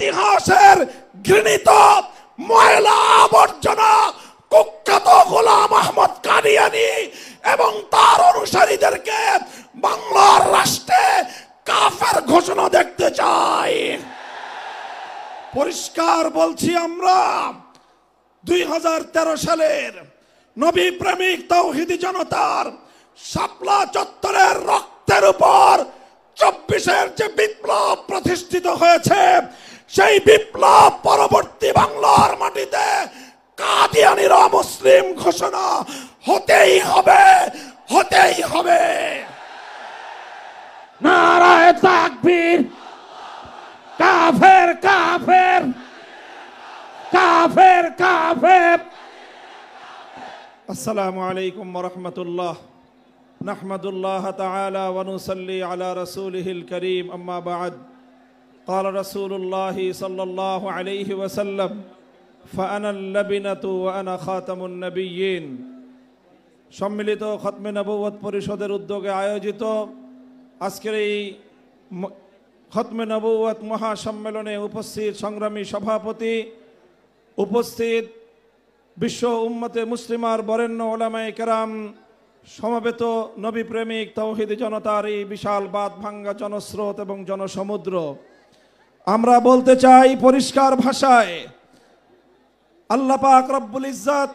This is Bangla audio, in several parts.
ইতিহাসের ঘৃণিত ময়লা আবর্জনা কুখ্যাত গোলাম আহমদ কাদিয়ানী এবং তার অনুসারীদেরকে বাংলার রাষ্ট্রে কাফের ঘোষণা দেখতে চাই। পরিষ্কার বলছি, আমরা 2013 সালের নবী প্রেমিক তাওহীদি জনতার শাপলা চত্বরের রক্তের উপর 24-এর যে বিপ্লব প্রতিষ্ঠিত হয়েছে, সেই বিপ্লব পরবর্তী বাংলার মাটিতে কাদিয়ানীরা মুসলিম ঘোষণা হতেই হবে, হতেই হবে। নারায়ে তাকবীর, কাফের কাফের কাফের কাফের। আসসালামু আলাইকুম ওয়া রাহমাতুল্লাহ। নাহমাদুল্লাহ তাআলা ওয়া নুসাল্লি আলা রাসূলিহিল কারীম, আম্মা বা'দ। قال رسول الله صلى الله عليه وسلم فأنا اللبنة وأنا خاتم النبيين। সম্মিলিত খতমে নবুয়ত পরিষদের উদ্যোগে আয়োজিত আজকের এই খতমে নবুয়ত মহাসম্মেলনে উপস্থিত সংগ্রামী সভাপতি, উপস্থিত বিশ্ব উম্মতে মুসলিমার বরেণ্য ওলামায়ে কেরাম, সমবেত নবী প্রেমিক তাওহীদি জনতার এই বিশাল বাঁধ ভাঙ্গা জনস্রোত এবং জনসমুদ্র, আমরা বলতে চাই পরিষ্কার ভাষায়, আল্লাহ পাক রব্বুল ইজ্জত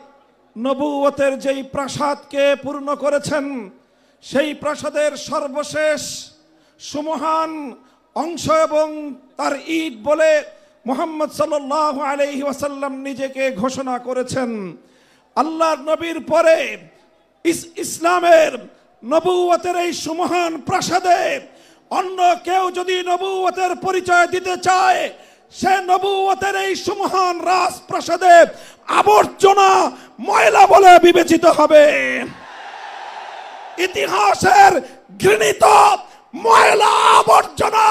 নবুয়তের যেই প্রাসাদকে পূর্ণ করেছেন, সেই প্রাসাদের সর্বশেষ সুমহান অংশ এবং তার ঈদ বলে মুহাম্মদ সাল্লাল্লাহু আলাইহি ওয়াসাল্লাম নিজেকে ঘোষণা করেছেন। আল্লাহর নবীর পরে ইসলামের নবুয়তের এই সুমহান প্রাসাদে অন্য কেউ যদি নবুয়তের পরিচয় দিতে চায়, সে নবুয়তের এই সুমহান রাজপ্রাসাদে আবর্জনা ময়লা বলে বিবেচিত হবে। ইতিহাসের ঘৃণিত ময়লা আবর্জনা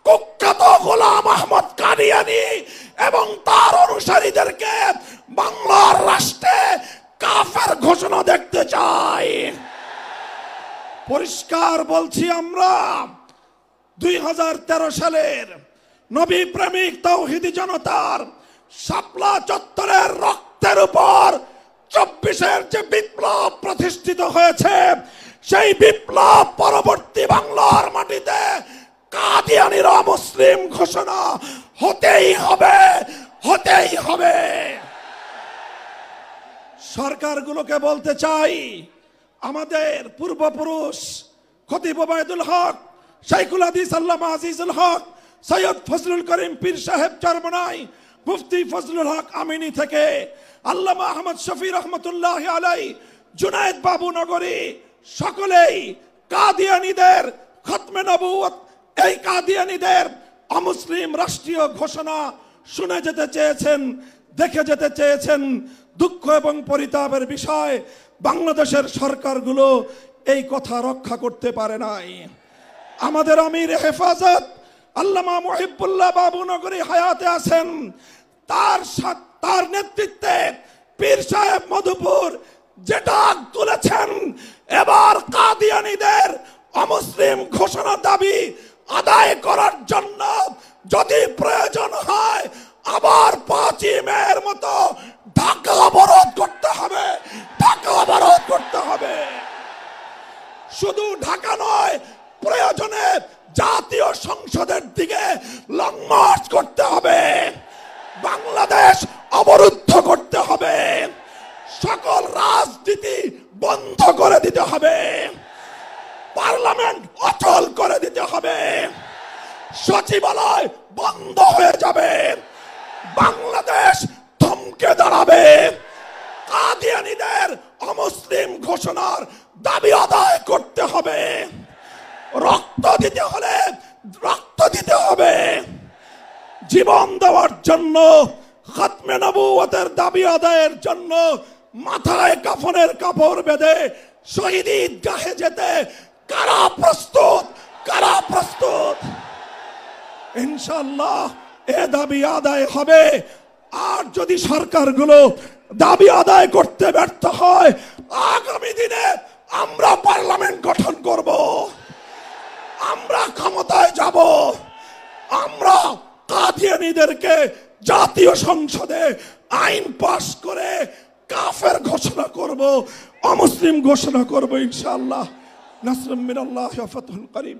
কুখ্যাত গোলাম আহমদ কাদিয়ানী এবং তার অনুসারীদেরকে বাংলার রাষ্ট্রে কাফের ঘোষণা দেখতে চাই। পরিষ্কার বলছি, আমরা 2013 সালের নবী প্রেমিক তাওহীদি জনতার শাপলা চত্বরের রক্তের উপর 24-এর যে বিপ্লব প্রতিষ্ঠিত হয়েছে, সেই বিপ্লব পরবর্তী বাংলার মাটিতে কাদিয়ানীরা মুসলিম ঘোষণা হতেই হবে, হতেই হবে। সরকারগুলোকে বলতে চাই, আমাদের পূর্বপুরুষ খতিব ওবায়দুল হক, শাইখুল হাদিস আল্লামা আজিজুল হক, সৈয়দ ফজলুল করিম পীর সাহেব চরমনাই, মুফতি ফজলুল হক আমিনী থেকে আল্লামা আহমদ শফি রহমতুল্লাহি আলাইহি, জুনায়েদ বাবু নগরী, সকলেই কাদিয়ানীদের খতমে নবুয়ত, এই কাদিয়ানীদের অমুসলিম রাষ্ট্রীয় ঘোষণা শুনে যেতে চেয়েছেন, দেখে যেতে চেয়েছেন। দুঃখ এবং পরিতাপের বিষয়, বাংলাদেশের সরকারগুলো এই কথা রক্ষা করতে পারে নাই। আমাদের আমির হেফাজত আল্লামা মুহিবুল্লাহ বাবু নগরী হায়াতে আছেন, তার নেতৃত্বে পীর সাহেব মধুপুর যে ডাক তুলেছেন, এবার কাদিয়ানীদের অমুসলিম ঘোষণা দাবি আদায় করার জন্য যদি প্রয়োজন হয়, আবার 5ই মের মতো ঢাকা অবরোধ করতে হবে, ঢাকা অবরোধ করতে হবে। শুধু ঢাকা নয়, প্রয়োজনে জাতীয় সংসদের দিকে লং মার্চ করতে হবে, বাংলাদেশ অবরুদ্ধ করতে হবে, সকল রাজনীতি বন্ধ করে দিতে হবে, পার্লামেন্ট অচল করে দিতে হবে, সচিবালয় বন্ধ হয়ে যাবে, বাংলাদেশ থমকে দাঁড়াবে। কাদিয়ানীদের অমুসলিম ঘোষণার দাবি আদায় করতে হবে, রক্ত দিতে হলে রক্ত দিতে হবে। জীবন দেওয়ার জন্য, খতমে নবুয়তের দাবি আদায়ের জন্য মাথায় কাফনের কাপড় বেঁধে শহীদ ঈদগাহে যেতে কারা প্রস্তুত, কারা প্রস্তুত? ইনশাআল্লাহ এ দাবি আদায় হবে। আর যদি সরকারগুলো দাবি আদায় করতে ব্যর্থ হয়, আগামী দিনে আমরা পার্লামেন্ট গঠন করব, আমরা ক্ষমতায় যাব, আমরা কাদিয়ানীদেরকে জাতীয় সংসদে আইন পাশ করে কাফের ঘোষণা করব, অমুসলিম ঘোষণা করব ইনশাআল্লাহ। নাসরুম মিনাল্লাহি ওয়া ফাতহুন করিম।